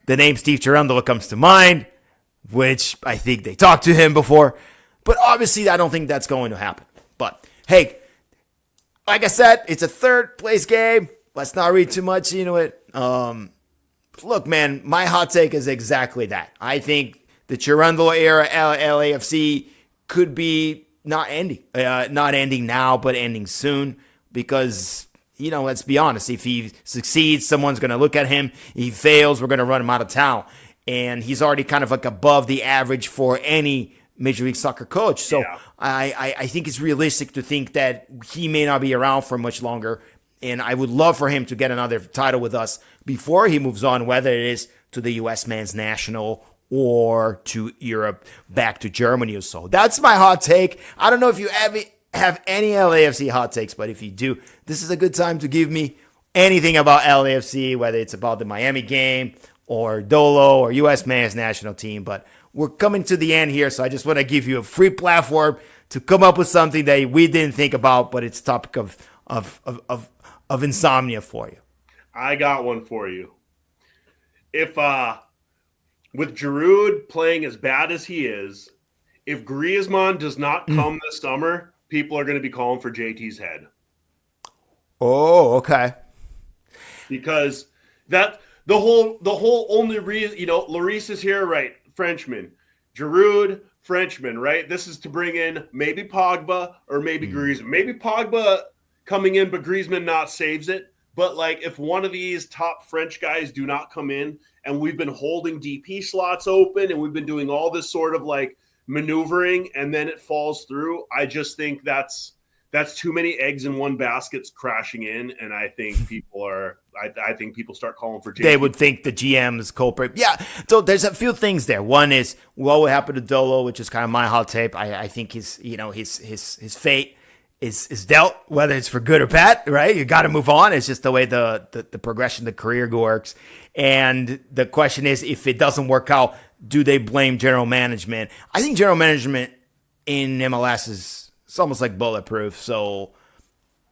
S4: the name Steve Cherundolo comes to mind, which I think they talked to him before. But obviously, I don't think that's going to happen. But, hey, like I said, it's a third-place game. Let's not read too much into it. Look, man, my hot take is exactly that. I think the Cherundolo era LAFC could be not ending now, but ending soon, because let's be honest. If he succeeds, someone's going to look at him. If he fails, we're going to run him out of town. And he's already kind of like above the average for any Major League Soccer coach. So
S5: Yeah.
S4: I think it's realistic to think that he may not be around for much longer. And I would love for him to get another title with us before he moves on, whether it is to the U.S. men's national or to Europe, back to Germany or so. That's my hot take. I don't know if you have any LAFC hot takes, but if you do, this is a good time to give me anything about LAFC, whether it's about the Miami game or Dolo or U.S. men's national team. But we're coming to the end here, so I just want to give you a free platform to come up with something that we didn't think about, but it's topic of insomnia for you.
S5: I got one for you. If with Giroud playing as bad as he is, if Griezmann does not come this summer, people are going to be calling for JT's head.
S4: Oh, okay.
S5: Because that the whole only reason, Lloris is here, right? Frenchman. Giroud, Frenchman, right? This is to bring in maybe Pogba or maybe Griezmann. Maybe Pogba coming in, but Griezmann not saves it. But like, if one of these top French guys do not come in, and we've been holding DP slots open, and we've been doing all this sort of like maneuvering, and then it falls through, I just think that's too many eggs in one basket crashing in, and I think people start calling for JT.
S4: They would think the GM is culprit. Yeah, so there's a few things there. One is what would happen to Dolo, which is kind of my hot take. I think his fate is dealt, whether it's for good or bad, right? You got to move on. It's just the way the progression of the career works. And the question is, if it doesn't work out, do they blame general management? I think general management in MLS is almost like bulletproof. So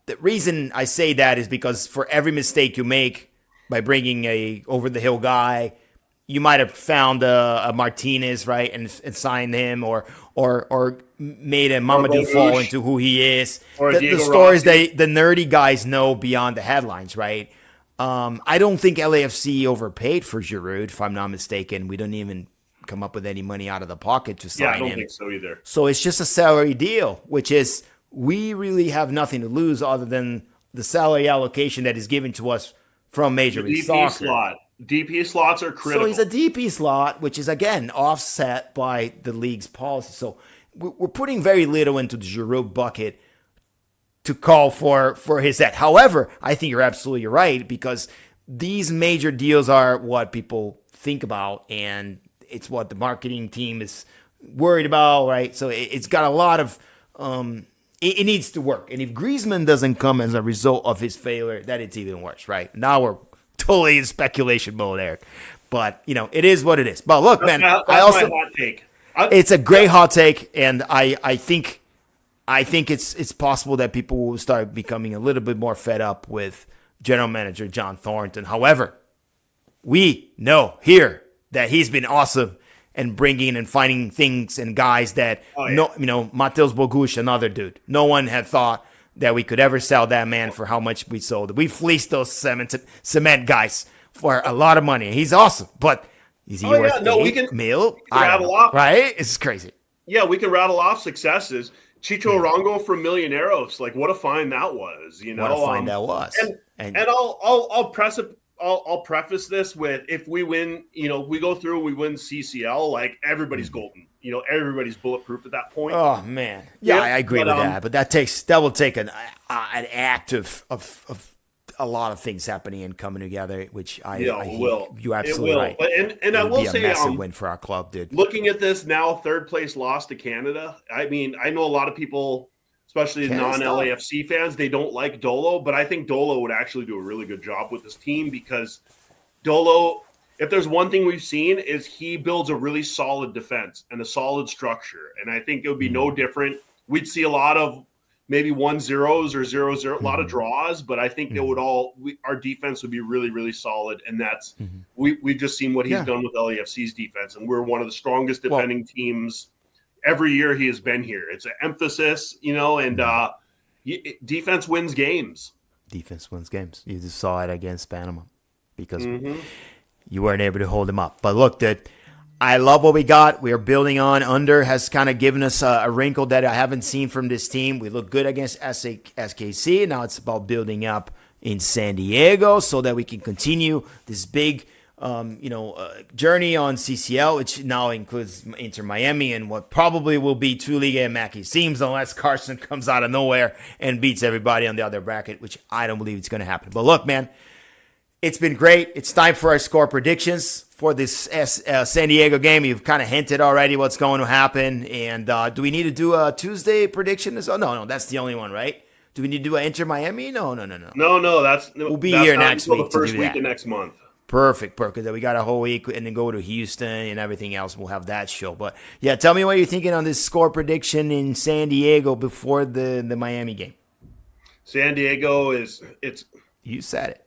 S4: the reason I say that is because for every mistake you make by bringing a over-the-hill guy, you might have found a Martinez, right, and signed him, or made a Mamadou fall into who he is.
S5: Or
S4: The stories the nerdy guys know beyond the headlines, right? I don't think LAFC overpaid for Giroud, if I'm not mistaken. We don't even come up with any money out of the pocket to sign him.
S5: Yeah, I don't think so either.
S4: So it's just a salary deal, which is we really have nothing to lose other than the salary allocation that is given to us from Major League Soccer.
S5: DP slots are critical.
S4: So he's a DP slot, which is, again, offset by the league's policy. So we're putting very little into the Giroud bucket to call for his head. However, I think you're absolutely right, because these major deals are what people think about, and it's what the marketing team is worried about, right? So it's got a lot of it needs to work. And if Griezmann doesn't come as a result of his failure, then it's even worse, right? Now we're totally in speculation mode, Eric. But, it is what it is. But look, man,
S5: that's
S4: I also
S5: my hot take.
S4: It's a great hot take, and I think it's possible that people will start becoming a little bit more fed up with general manager John Thornton. However, we know here that he's been awesome and bringing and finding things and guys that Mateus Bogusz, another dude. No one had thought that we could ever sell that man for how much we sold. We fleeced those cement guys for a lot of money. He's awesome, but is he worth $8 million?
S5: Rattle off,
S4: right? It's crazy.
S5: Yeah, we can rattle off successes. Chicho Arango from Millonarios, like what a find that was.
S4: What a find that was.
S5: And I'll preface this with, if we win, we go through, we win CCL, like everybody's golden. Everybody's bulletproof at that point.
S4: Oh man, yeah, I agree with that. But that will take an act of a lot of things happening and coming together, which I
S5: will.
S4: You're absolutely right.
S5: But, and I will say,
S4: a massive win for our club, dude.
S5: Looking at this now, third place loss to Canada. I mean, I know a lot of people, especially non-LAFC fans, they don't like Dolo, but I think Dolo would actually do a really good job with this team, because Dolo, if there's one thing we've seen, is he builds a really solid defense and a solid structure. And I think it would be no different. We'd see a lot of maybe 1-0s or 0-0, a lot of draws, but I think our defense would be really, really solid. And that's we've just seen what he's done with LAFC's defense, and we're one of the strongest defending teams every year he has been here. It's an emphasis, and defense wins games.
S4: Defense wins games. You just saw it against Panama because you weren't able to hold him up. But look, dude, I love what we got. We are building on. Under has kind of given us a wrinkle that I haven't seen from this team. We look good against SKC. Now it's about building up, in San Diego so that we can continue this big journey on CCL, which now includes Inter Miami and what probably will be two Liga MX teams unless Carson comes out of nowhere and beats everybody on the other bracket, which I don't believe it's going to happen. But look, man, it's been great. It's time for our score predictions for this San Diego game. You've kind of hinted already what's going to happen. And do we need to do a Tuesday prediction? No, that's the only one, right? Do we need to do an Inter Miami? No.
S5: No,
S4: we'll be here next week.
S5: The first week of next month.
S4: Perfect. Then we got a whole week and then go to Houston and everything else. We'll have that show. But yeah, tell me what you're thinking on this score prediction in San Diego before the Miami game.
S5: San Diego it's.
S4: You said it.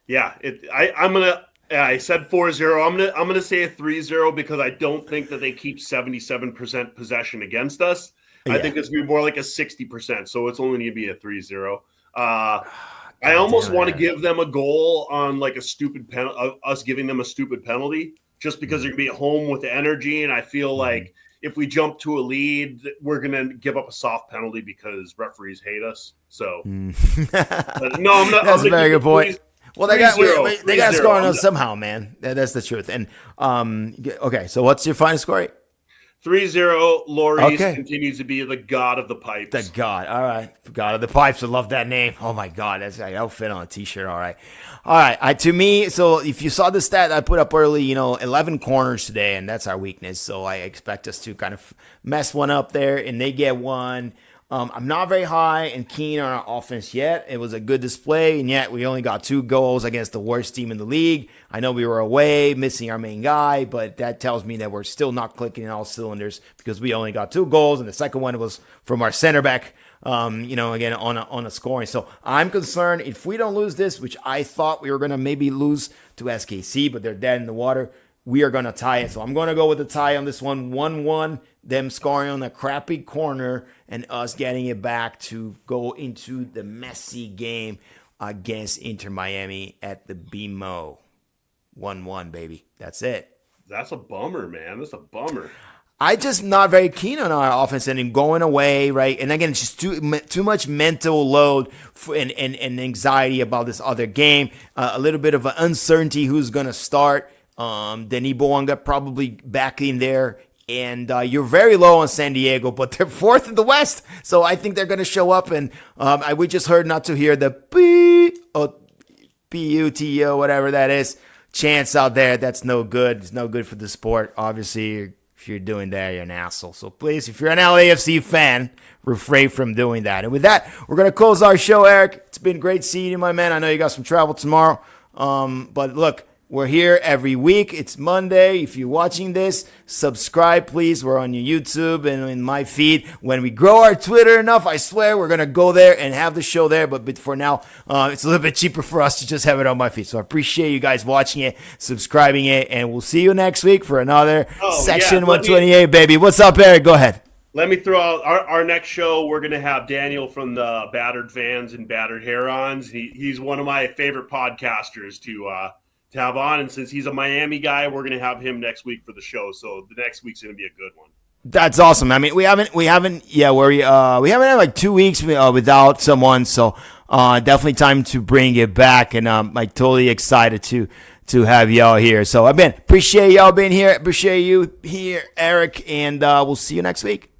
S5: Yeah, I said 4-0. I'm gonna say a 3-0 because I don't think that they keep 77% possession against us. Yeah. I think it's gonna be more like a 60%. So it's only gonna be a 3-0. I almost want to give them a goal on like a stupid penalty, us giving them a stupid penalty, just because they're going to be at home with the energy. And I feel like if we jump to a lead, we're going to give up a soft penalty because referees hate us. So, but no, I'm not.
S4: That's a very good point. Well, they got to score on us somehow, man. That's the truth. And okay, so what's your final score?
S5: 3-0, Lloris continues to be the god of the pipes.
S4: The god. All right. God of the pipes. I love that name. Oh, my God. That'll fit on a T-shirt. All right. To me, so if you saw the stat I put up early, 11 corners today, and that's our weakness. So I expect us to kind of mess one up there, and they get one. I'm not very high and keen on our offense yet. It was a good display, and yet we only got 2 goals against the worst team in the league. I know we were away, missing our main guy, but that tells me that we're still not clicking in all cylinders because we only got 2 goals, and the second one was from our center back, again, on a scoring. So I'm concerned if we don't lose this, which I thought we were going to maybe lose to SKC, but they're dead in the water, we are going to tie it. So I'm going to go with the tie on this one, 1-1, them scoring on a crappy corner and us getting it back to go into the messy game against Inter Miami at the BMO. 1-1, baby. That's it.
S5: That's a bummer, man. That's a bummer.
S4: I just not very keen on our offense and going away, right? And again, it's just too much mental load and anxiety about this other game. A little bit of an uncertainty who's going to start. Denis Bouanga probably back in there. And you're very low on San Diego, but they're 4th in the West. So I think they're going to show up. And we just heard not to hear the P-U-T-O, whatever that is, chants out there. That's no good. It's no good for the sport. Obviously, if you're doing that, you're an asshole. So please, if you're an LAFC fan, refrain from doing that. And with that, we're going to close our show, Eric. It's been great seeing you, my man. I know you got some travel tomorrow. But look, we're here every week. It's Monday. If you're watching this, subscribe, please. We're on your YouTube and in my feed. When we grow our Twitter enough, I swear we're going to go there and have the show there. But for now, it's a little bit cheaper for us to just have it on my feed. So I appreciate you guys watching it, subscribing it, and we'll see you next week for another Section 128, baby. What's up, Eric? Go ahead.
S5: Let me throw out our next show. We're going to have Daniel from the Battered Fans and Battered Herons. He's one of my favorite podcasters to have on, and since he's a Miami guy, we're going to have him next week for the show. So the next week's going to be a good one.
S4: That's awesome. I mean, we haven't had like 2 weeks without someone, so definitely time to bring it back, and I'm like totally excited to have y'all here. So again, appreciate y'all being here. Appreciate you here, Eric, and we'll see you next week.